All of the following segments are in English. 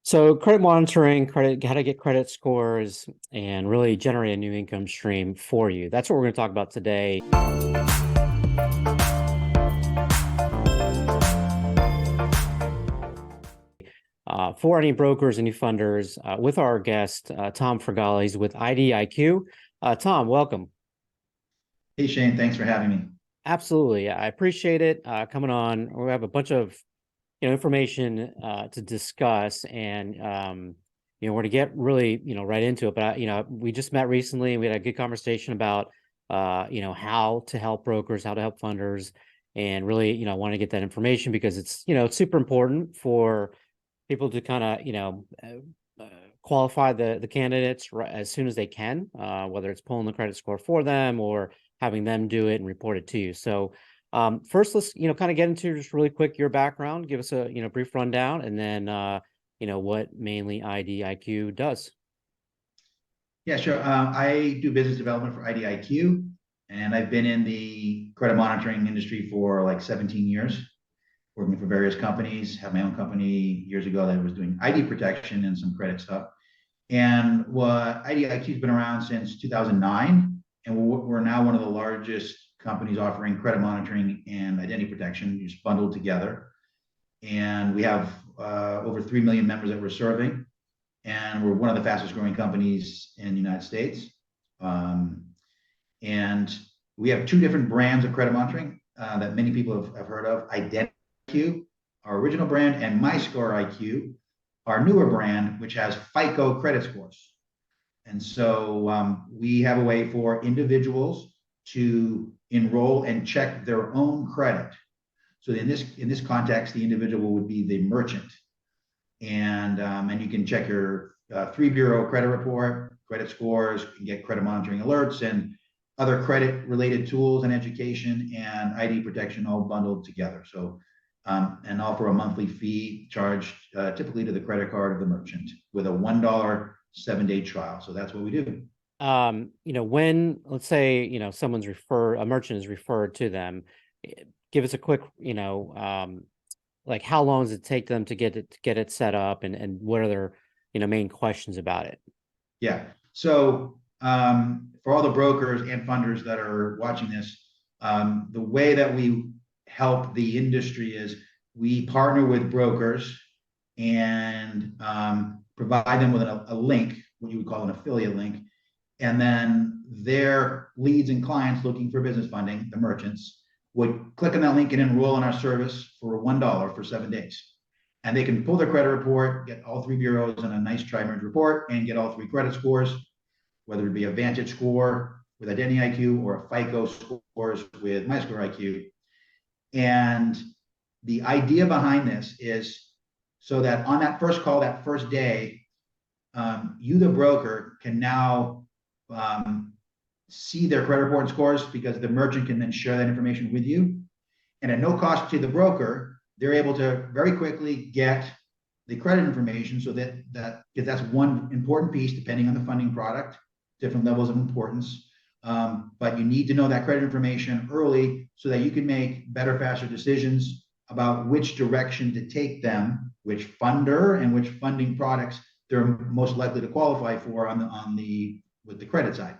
So credit monitoring, how to get credit scores and really generate a new income stream for you. That's what we're going to talk about today. For any brokers and new funders, with our guest, Tom Fragala. He's with IDIQ. Tom, welcome. Hey Shane, thanks for having me. Absolutely. I appreciate it coming on. We have a bunch of information to discuss, and we're to get really right into it. But we just met recently, and we had a good conversation about how to help brokers, how to help funders, and really want to get that information because it's super important for people to kind of qualify the candidates as soon as they can, whether it's pulling the credit score for them or having them do it and report it to you. So first, let's kind of get into just really quick your background. Give us a brief rundown, and then what mainly IDIQ does. Yeah, sure. I do business development for IDIQ, and I've been in the credit monitoring industry for like 17 years, working for various companies. Had my own company years ago that was doing ID protection and some credit stuff. And what IDIQ's been around since 2009, and we're now one of the largest companies offering credit monitoring and identity protection just bundled together. And we have over 3 million members that we're serving, and we're one of the fastest growing companies in the United States. Um, and we have two different brands of credit monitoring that many people have heard of: IDIQ, our original brand, and MyScoreIQ, our newer brand, which has FICO credit scores. And so we have a way for individuals to enroll and check their own credit. So in this context, the individual would be the merchant, and you can check your three bureau credit report, credit scores, you can get credit monitoring alerts, and other credit related tools and education and ID protection all bundled together. So and all for a monthly fee charged typically to the credit card of the merchant with a $1 7-day trial. So that's what we do. When let's say a merchant is referred to them, give us a quick like how long does it take them to get it set up, and what are their main questions about it? Yeah. So for all the brokers and funders that are watching this, the way that we help the industry is we partner with brokers and provide them with a link, what you would call an affiliate link. And then their leads and clients looking for business funding, the merchants, would click on that link and enroll in our service for $1 for 7 days. And they can pull their credit report, get all three bureaus in a nice tri-merge report, and get all three credit scores, whether it be a Vantage score with Identity IQ or a FICO scores with MyScoreIQ. And the idea behind this is so that on that first call, that first day, you, the broker, can now see their credit report and scores because the merchant can then share that information with you. And at no cost to the broker, they're able to very quickly get the credit information so that because that's one important piece depending on the funding product, different levels of importance. But you need to know that credit information early so that you can make better, faster decisions about which direction to take them, which funder and which funding products they're most likely to qualify for with the credit side.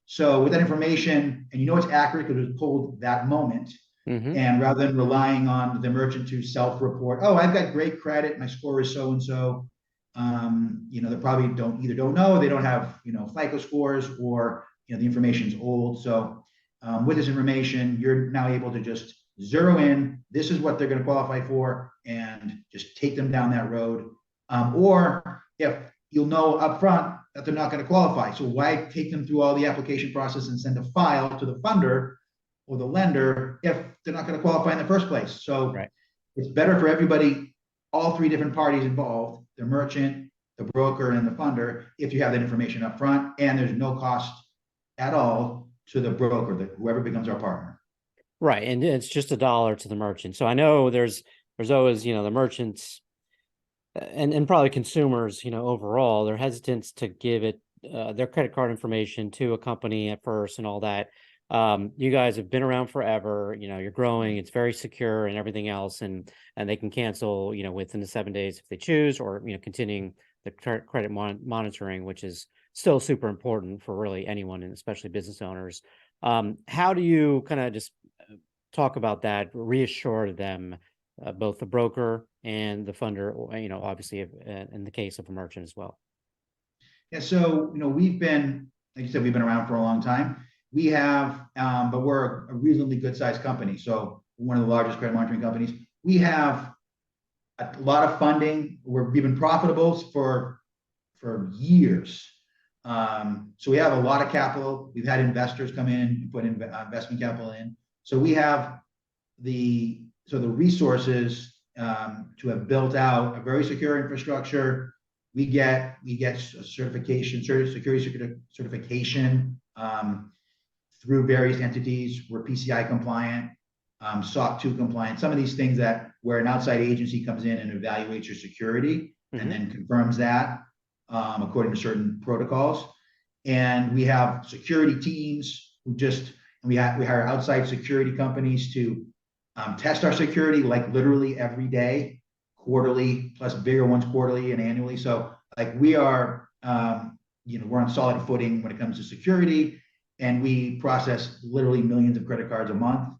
So with that information, and it's accurate because it was pulled that moment, and rather than relying on the merchant to self-report, oh, I've got great credit, my score is so and so. They probably don't know, they don't have FICO scores, or the information's old. So with this information, you're now able to just zero in. This is what they're going to qualify for, and just take them down that road. Or if you'll know upfront that they're not going to qualify, so why take them through all the application process and send a file to the funder or the lender if they're not going to qualify in the first place? So Right. it's better for everybody, all three different parties involved, the merchant, the broker, and the funder, if you have that information up front, and there's no cost at all to the broker, whoever becomes our partner. Right, and it's just $1 to the merchant. So I know there's always the merchants and probably consumers overall, they're hesitant to give it their credit card information to a company at first and all that. You guys have been around forever, you're growing, it's very secure and everything else, and they can cancel, within the 7 days if they choose, or continuing the credit monitoring, which is still super important for really anyone, and especially business owners. How do you kind of just talk about that, reassure them, both the broker and the funder, obviously in the case of a merchant as well? Yeah, so we've been, like you said, we've been around for a long time. We have, but we're a reasonably good sized company. So one of the largest credit monitoring companies. We have a lot of funding. We've been profitable for years. So we have a lot of capital. We've had investors come in and put investment capital in. So we have the resources to have built out a very secure infrastructure. We get certification, security certification through various entities. We're PCI compliant, SOC 2 compliant. Some of these things that where an outside agency comes in and evaluates your security and then confirms that according to certain protocols. And we have security teams who we hire outside security companies to test our security, like literally every day, quarterly, plus bigger ones quarterly and annually. So like we are, we're on solid footing when it comes to security, and we process literally millions of credit cards a month.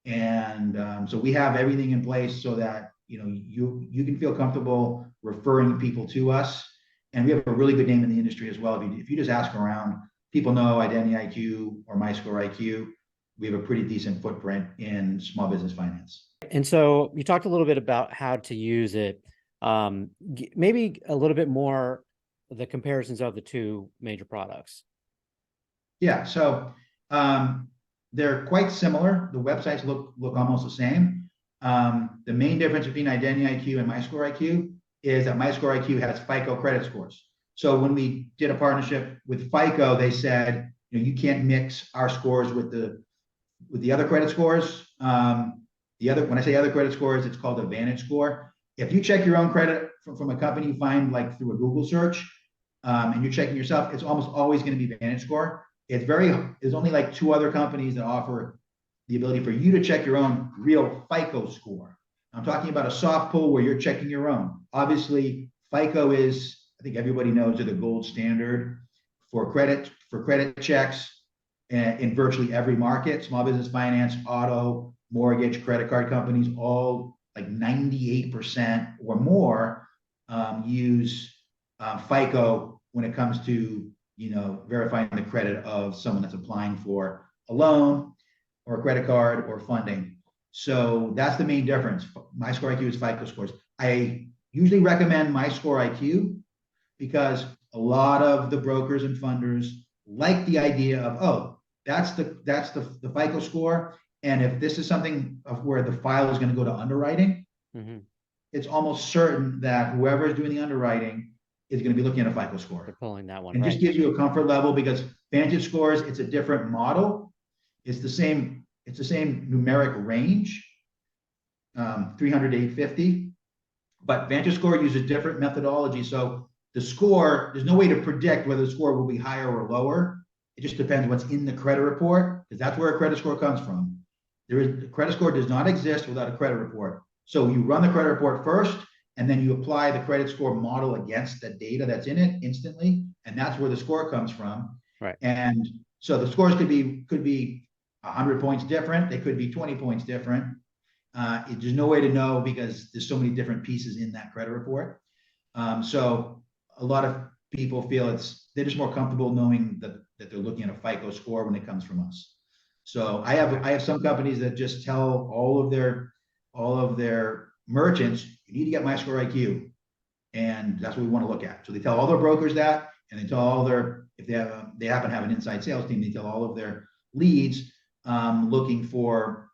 And so we have everything in place so that you can feel comfortable referring people to us. And we have a really good name in the industry as well. If you just ask around, people know IDIQ or MyScoreIQ. We have a pretty decent footprint in small business finance. And so you talked a little bit about how to use it. Maybe a little bit more the comparisons of the two major products. Yeah, so they're quite similar. The websites look almost the same. The main difference between IDIQ and MyScoreIQ is that MyScoreIQ has FICO credit scores. So when we did a partnership with FICO, they said, you can't mix our scores with the other credit scores. When I say other credit scores, it's called a Vantage score. If you check your own credit from a company you find like through a Google search, and you're checking yourself, it's almost always going to be Vantage score. There's only like 2 other companies that offer the ability for you to check your own real FICO score. I'm talking about a soft pull where you're checking your own. Obviously, FICO is, I think everybody knows, the gold standard for credit checks in virtually every market. Small business finance, auto, mortgage, credit card companies, all like 98% or more use FICO when it comes to verifying the credit of someone that's applying for a loan or a credit card or funding. So that's the main difference. MyScoreIQ is FICO scores. I usually recommend MyScoreIQ because a lot of the brokers and funders like the idea of, oh, that's the FICO score. And if this is something of where the file is going to go to underwriting, it's almost certain that whoever is doing the underwriting is going to be looking at a FICO score. They're pulling that one. And right. Just gives you a comfort level because Vantage scores, it's a different model. It's the same numeric range, 300 to 850. But Vantage score uses different methodology. So the score, there's no way to predict whether the score will be higher or lower. It just depends what's in the credit report, because that's where a credit score comes from. The credit score does not exist without a credit report. So you run the credit report first, and then you apply the credit score model against the data that's in it instantly, and that's where the score comes from. Right. And so the scores could be 100 points different. They could be 20 points different. There's no way to know because there's so many different pieces in that credit report. So a lot of people feel they're just more comfortable knowing that they're looking at a FICO score when it comes from us. So I have some companies that just tell all of their merchants, you need to get MyScoreIQ, and that's what we want to look at. So they tell all their brokers that, and they tell all if they happen to have an inside sales team, they tell all of their leads looking for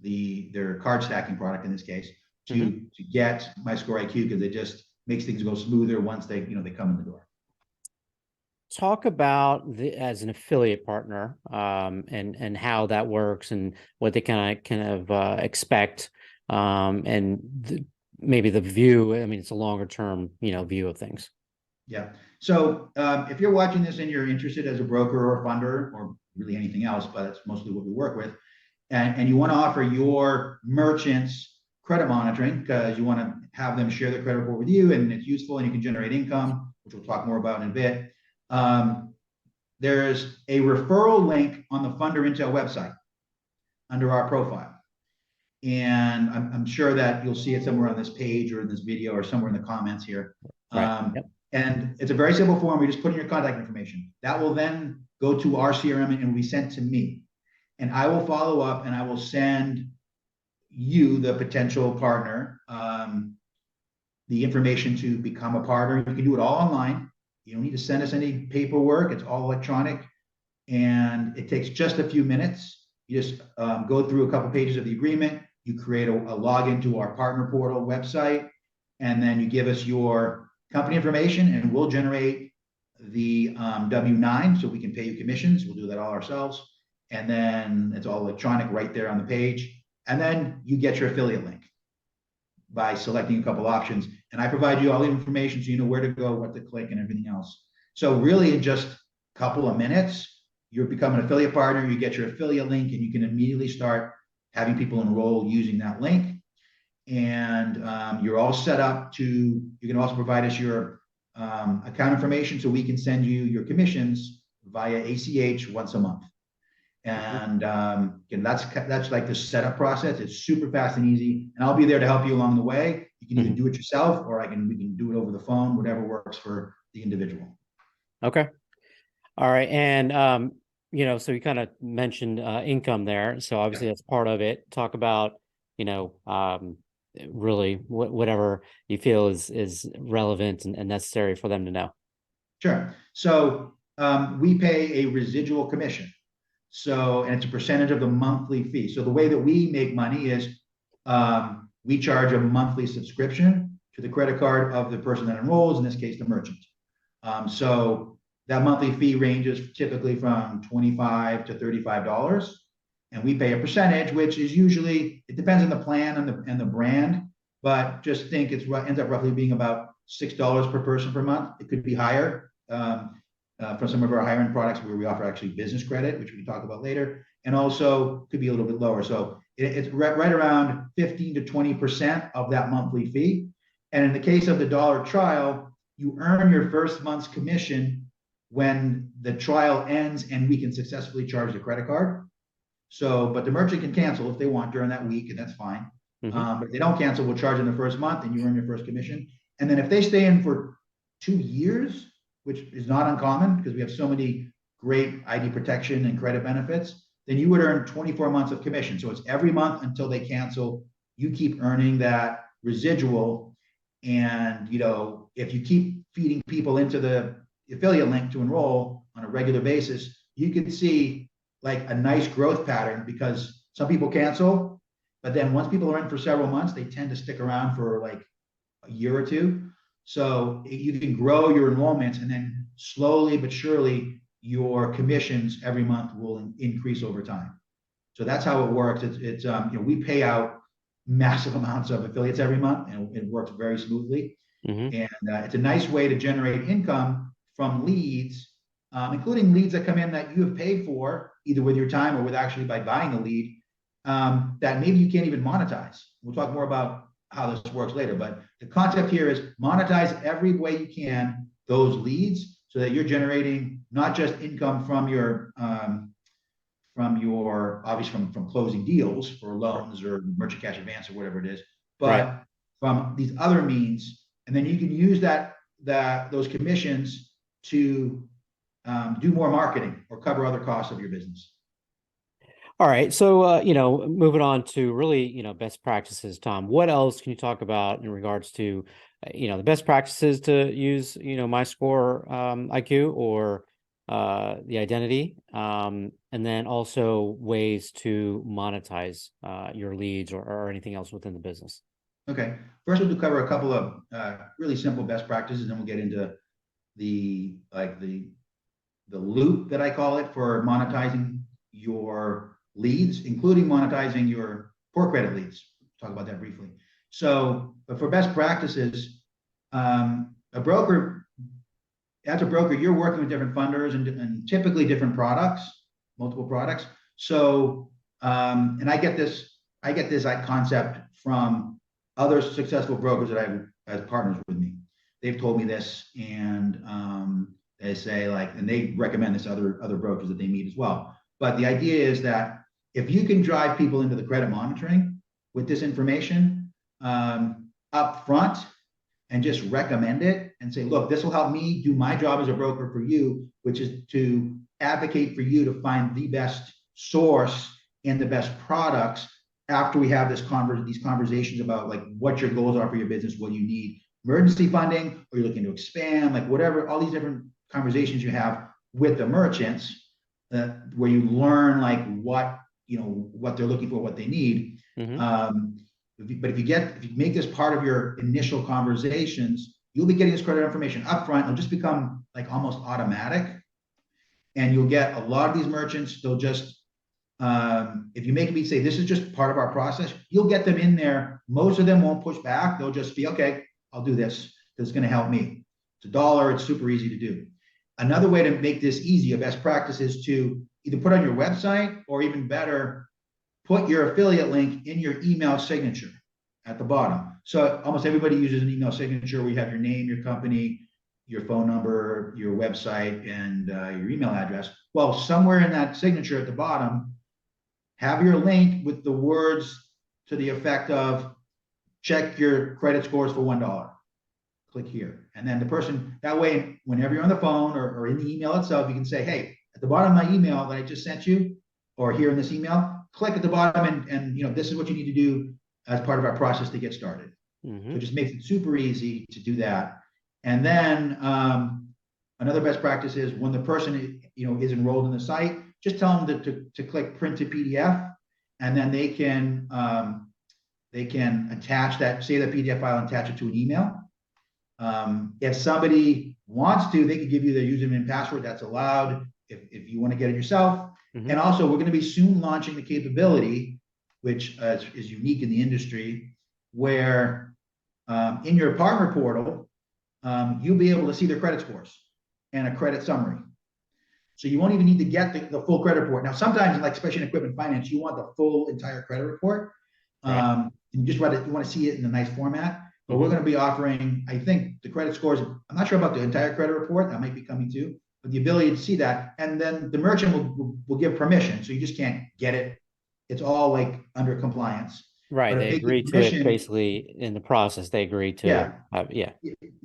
their card stacking product in this case to get MyScoreIQ, because it just makes things go smoother once they come in the door. Talk about as an affiliate partner, and how that works and what they kind of expect, and maybe the view. I mean, it's a longer term, view of things. Yeah. So if you're watching this and you're interested as a broker or funder, or really anything else, but that's mostly what we work with. And you want to offer your merchants credit monitoring because you want to have them share their credit report with you, and it's useful and you can generate income, which we'll talk more about in a bit. There's a referral link on the Funder Intel website under our profile. And I'm sure that you'll see it somewhere on this page or in this video or somewhere in the comments here. Right. Yep. And it's a very simple form. We just put in your contact information. That will then go to our CRM and will be sent to me. And I will follow up and I will send you, the potential partner, the information to become a partner. You can do it all online. You don't need to send us any paperwork. It's all electronic. And it takes just a few minutes. You just go through a couple pages of the agreement. You create a login to our partner portal website. And then you give us your company information and we'll generate the W-9 so we can pay you commissions. We'll do that all ourselves. And then it's all electronic right there on the page. And then you get your affiliate link by selecting a couple options. And I provide you all the information so you know where to go, what to click, and everything else. So really in just a couple of minutes, you become an affiliate partner, you get your affiliate link, and you can immediately start having people enroll using that link. And you're all set up to, you can also provide us your account information so we can send you your commissions via ACH once a month. And again, that's like the setup process. It's super fast and easy, and I'll be there to help you along the way. You can either do it yourself, or we can do it over the phone, whatever works for the individual. Okay. All right. And so you kind of mentioned income there. So obviously that's part of it. Talk about, really whatever you feel is relevant and necessary for them to know. Sure. So we pay a residual commission. So, and it's a percentage of the monthly fee. So the way that we make money is we charge a monthly subscription to the credit card of the person that enrolls, in this case, the merchant. So that monthly fee ranges typically from $25 to $35. And we pay a percentage, which is usually, it depends on the plan and the brand, but just think it ends up roughly being about $6 per person per month. It could be higher. For some of our higher end products where we offer actually business credit, which we can talk about later, and also could be a little bit lower. So it's right around 15 to 20% of that monthly fee. And in the case of the dollar trial, you earn your first month's commission when the trial ends and we can successfully charge the credit card. So, but the merchant can cancel if they want during that week, and that's fine. But if they don't cancel, we'll charge them the first month and you earn your first commission. And then if they stay in for 2 years, which is not uncommon because we have so many great ID protection and credit benefits, then you would earn 24 months of commission. So it's every month until they cancel, you keep earning that residual. And, if you keep feeding people into the affiliate link to enroll on a regular basis, you can see like a nice growth pattern, because some people cancel, but then once people are in for several months, they tend to stick around for like a year or two. So you can grow your enrollments, and then slowly but surely your commissions every month will increase over time. So that's how it works. It's we pay out massive amounts of affiliates every month, and it works very smoothly. And it's a nice way to generate income from leads, including leads that come in that you have paid for either with your time or with actually by buying a lead, that maybe you can't even monetize. We'll talk more about how this works later, but the concept here is monetize every way you can those leads so that you're generating not just income from your obviously from closing deals for loans or merchant cash advance or whatever it is, but from these other means. And then you can use those commissions to do more marketing or cover other costs of your business. All right. So, moving on to really, best practices, Tom, what else can you talk about in regards to, the best practices to use, MyScoreIQ or the identity, and then also ways to monetize your leads or anything else within the business? Okay. First, we'll cover a couple of really simple best practices, and then we'll get into the loop that I call it for monetizing your leads, including monetizing your poor credit leads. Talk about that briefly. So, but for best practices, as a broker, you're working with different funders and typically different products. multiple products. So, and I get this concept from other successful brokers that I've as partners with me. They've told me this, and they say like, and they recommend this to other brokers that they meet as well. But the idea is that if you can drive people into the credit monitoring with this information up front and just recommend it and say, look, this will help me do my job as a broker for you, which is to advocate for you to find the best source and the best products after we have these conversations about like what your goals are for your business, what you need, emergency funding, or you're looking to expand, like whatever, all these different conversations you have with the merchants where you learn like what they're looking for, what they need. But if you make this part of your initial conversations, you'll be getting this credit information up front. It'll just become like almost automatic. And you'll get a lot of these merchants, they'll just, if you make me say, this is just part of our process, you'll get them in there. Most of them won't push back. They'll just be, okay, I'll do this. This is going to help me. It's $1. It's super easy to do. Another way to make this easy, a best practice, is to either put on your website or even better, put your affiliate link in your email signature at the bottom. So almost everybody uses an email signature where you have your name, your company, your phone number, your website, and your email address. Well, somewhere in that signature at the bottom, have your link with the words to the effect of, check your credit scores for $1. Click here. And then the person, that way, whenever you're on the phone or in the email itself, you can say, hey, at the bottom of my email that I just sent you, or here in this email, click at the bottom and this is what you need to do as part of our process to get started. So it just makes it super easy to do that. And then another best practice is when the person is enrolled in the site, just tell them to click print to PDF, and then they can attach that, save that PDF file and attach it to an email. If somebody wants to, they could give you their username and password. That's allowed if you want to get it yourself. And also, we're going to be soon launching the capability, which is unique in the industry, where in your partner portal, you'll be able to see their credit scores and a credit summary. So you won't even need to get the full credit report. Now, sometimes, like especially in equipment finance, you want the full entire credit report. And you just want to see it in a nice format. But we're going to be offering, I think, the credit scores. I'm not sure about the entire credit report. That might be coming too. But the ability to see that, and then the merchant will give permission, so you just can't get it. It's all like under compliance. Right. But They agree to it basically in the process. They agree to yeah,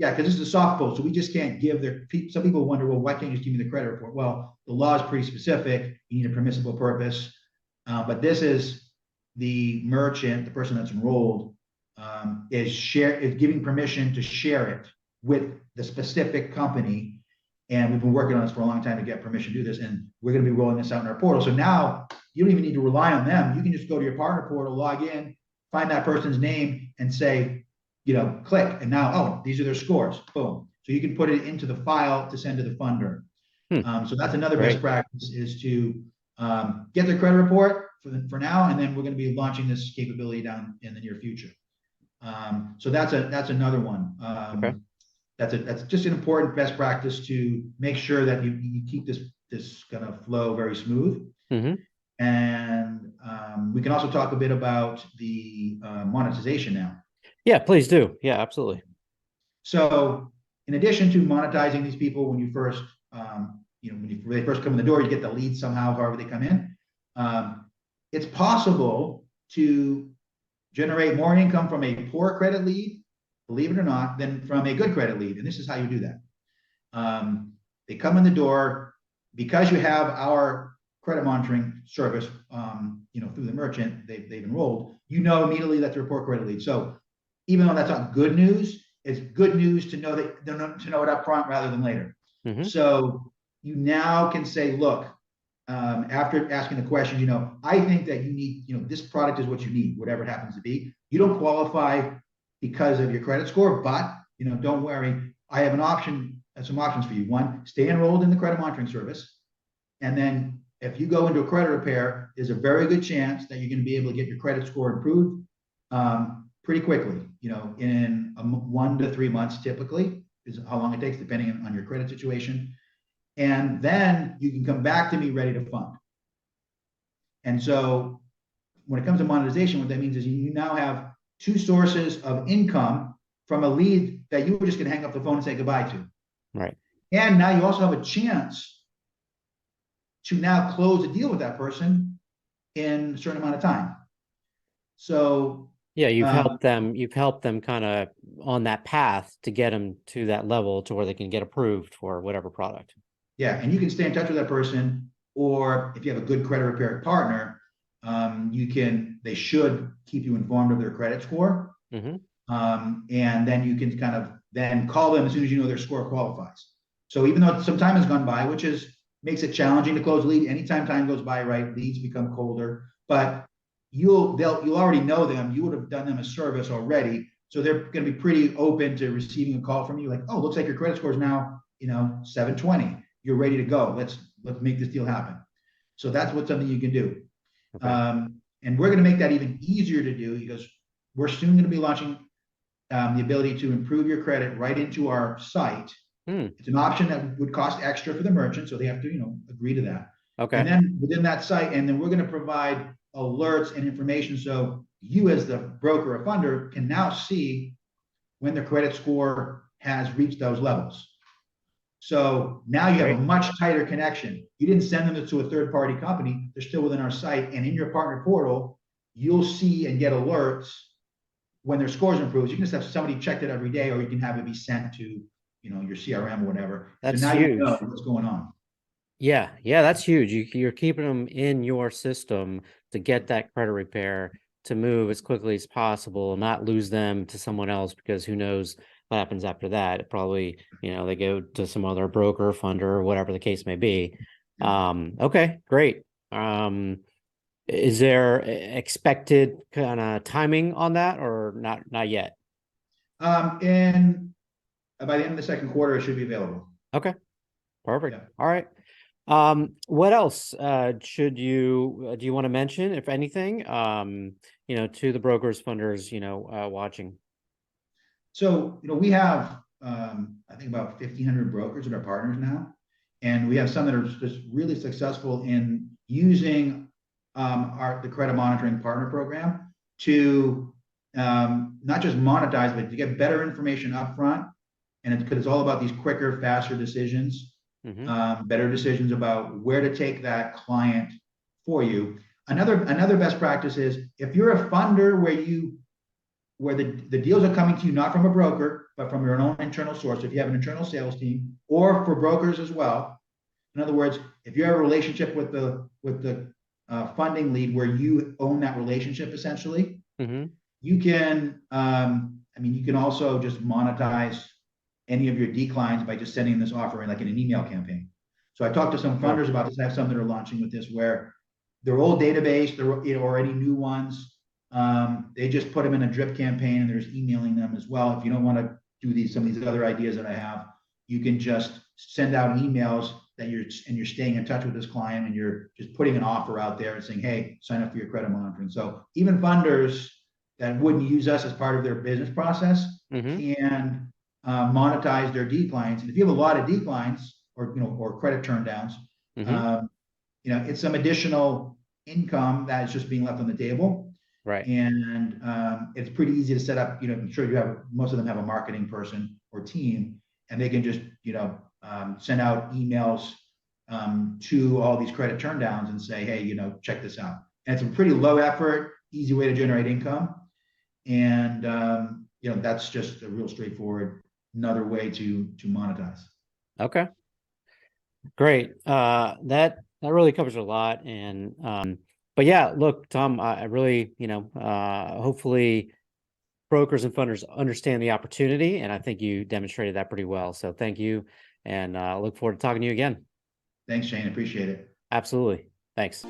because this is a soft pull, so we just can't give some people wonder, well, why can't you just give me the credit report? Well, the law is pretty specific. You need a permissible purpose. But this is the merchant, the person that's enrolled, is giving permission to share it with the specific company. And we've been working on this for a long time to get permission to do this. And we're going to be rolling this out in our portal. So now you don't even need to rely on them. You can just go to your partner portal, log in, find that person's name and say, click. And now, oh, these are their scores. Boom. So you can put it into the file to send to the funder. So that's another best practice, is to get their credit report for now. And then we're going to be launching this capability down in the near future. So that's another one. That's just an important best practice to make sure that you keep this kind of flow very smooth. And we can also talk a bit about the monetization now. Yeah, please do. Yeah, absolutely. So in addition to monetizing these people, when you first, when they first come in the door, you get the leads somehow, however they come in. It's possible to generate more income from a poor credit lead, believe it or not, than from a good credit lead. And this is how you do that. They come in the door because you have our credit monitoring service, through the merchant they've enrolled, immediately that they're a poor credit lead. So even though that's not good news, it's good news to know it up front rather than later. So you now can say, look, after asking the question, I think that you need, this product is what you need, whatever it happens to be. You don't qualify because of your credit score, but don't worry, I have some options for you. One, stay enrolled in the credit monitoring service, and then if you go into a credit repair, there's a very good chance that you're going to be able to get your credit score improved pretty quickly. In 1 to 3 months, typically is how long it takes, depending on your credit situation. And then you can come back to me ready to fund. And so when it comes to monetization, what that means is you now have two sources of income from a lead that you were just going to hang up the phone and say goodbye to. Right. And now you also have a chance to now close a deal with that person in a certain amount of time. So yeah, you've helped them kind of on that path to get them to that level to where they can get approved for whatever product. yeah, and you can stay in touch with that person, or if you have a good credit repair partner, they should keep you informed of their credit score. Mm-hmm. And then you can kind of then call them as soon as you know their score qualifies. So even though some time has gone by, which makes it challenging to close a lead, anytime time goes by, right, leads become colder, but you'll already know them. You would have done them a service already. So they're going to be pretty open to receiving a call from you like, oh, looks like your credit score is now, 720. You're ready to go. Let's make this deal happen. So that's something you can do. Okay. And we're going to make that even easier to do because we're soon going to be launching the ability to improve your credit right into our site. It's an option that would cost extra for the merchant, so they have to, agree to that. Okay. And then within that site, and then we're going to provide alerts and information so you as the broker or funder can now see when the credit score has reached those levels. So now you have a much tighter connection. You didn't send them to a third-party company. They're still within our site. And in your partner portal, you'll see and get alerts when their scores improve. You can just have somebody check it every day, or you can have it be sent to, your CRM or whatever. That's so now huge. You know what's going on. Yeah, that's huge. You're keeping them in your system to get that credit repair to move as quickly as possible, not lose them to someone else, because who knows what happens after that. It probably, they go to some other broker, funder, or whatever the case may be. Okay, great. Is there expected kind of timing on that, or not yet? And by the end of the second quarter, it should be available. Okay, perfect. Yeah. All right. What else do you want to mention, if anything, to the brokers, funders, watching? So, we have, I think about 1,500 brokers that are partners now. And we have some that are just really successful in using the credit monitoring partner program to not just monetize, but to get better information up front. And because it's all about these quicker, faster decisions. Better decisions about where to take that client for you. Another best practice is if you're a funder where the deals are coming to you not from a broker, but from your own internal source. If you have an internal sales team, or for brokers as well. In other words, if you have a relationship with the funding lead where you own that relationship, essentially, you can, you can also just monetize any of your declines by just sending this offer in like in an email campaign. So I talked to some funders about this. I have some that are launching with this where their old database, or any new ones, they just put them in a drip campaign and they're just emailing them as well. If you don't want to do some of these other ideas that I have, you can just send out emails that you're staying in touch with this client and you're just putting an offer out there and saying, hey, sign up for your credit monitoring. So even funders that wouldn't use us as part of their business process can monetize their declines. And if you have a lot of declines or credit turn downs, it's some additional income that is just being left on the table. Right. And it's pretty easy to set up. I'm sure most of them have a marketing person or team, and they can just, send out emails to all these credit turn downs and say, hey, check this out. And it's a pretty low effort, easy way to generate income. And, that's just a real straightforward, another way to monetize. Okay. Great. That really covers a lot. And, but yeah, look, Tom, I really, hopefully brokers and funders understand the opportunity, and I think you demonstrated that pretty well. So thank you. And look forward to talking to you again. Thanks, Shane. Appreciate it. Absolutely. Thanks.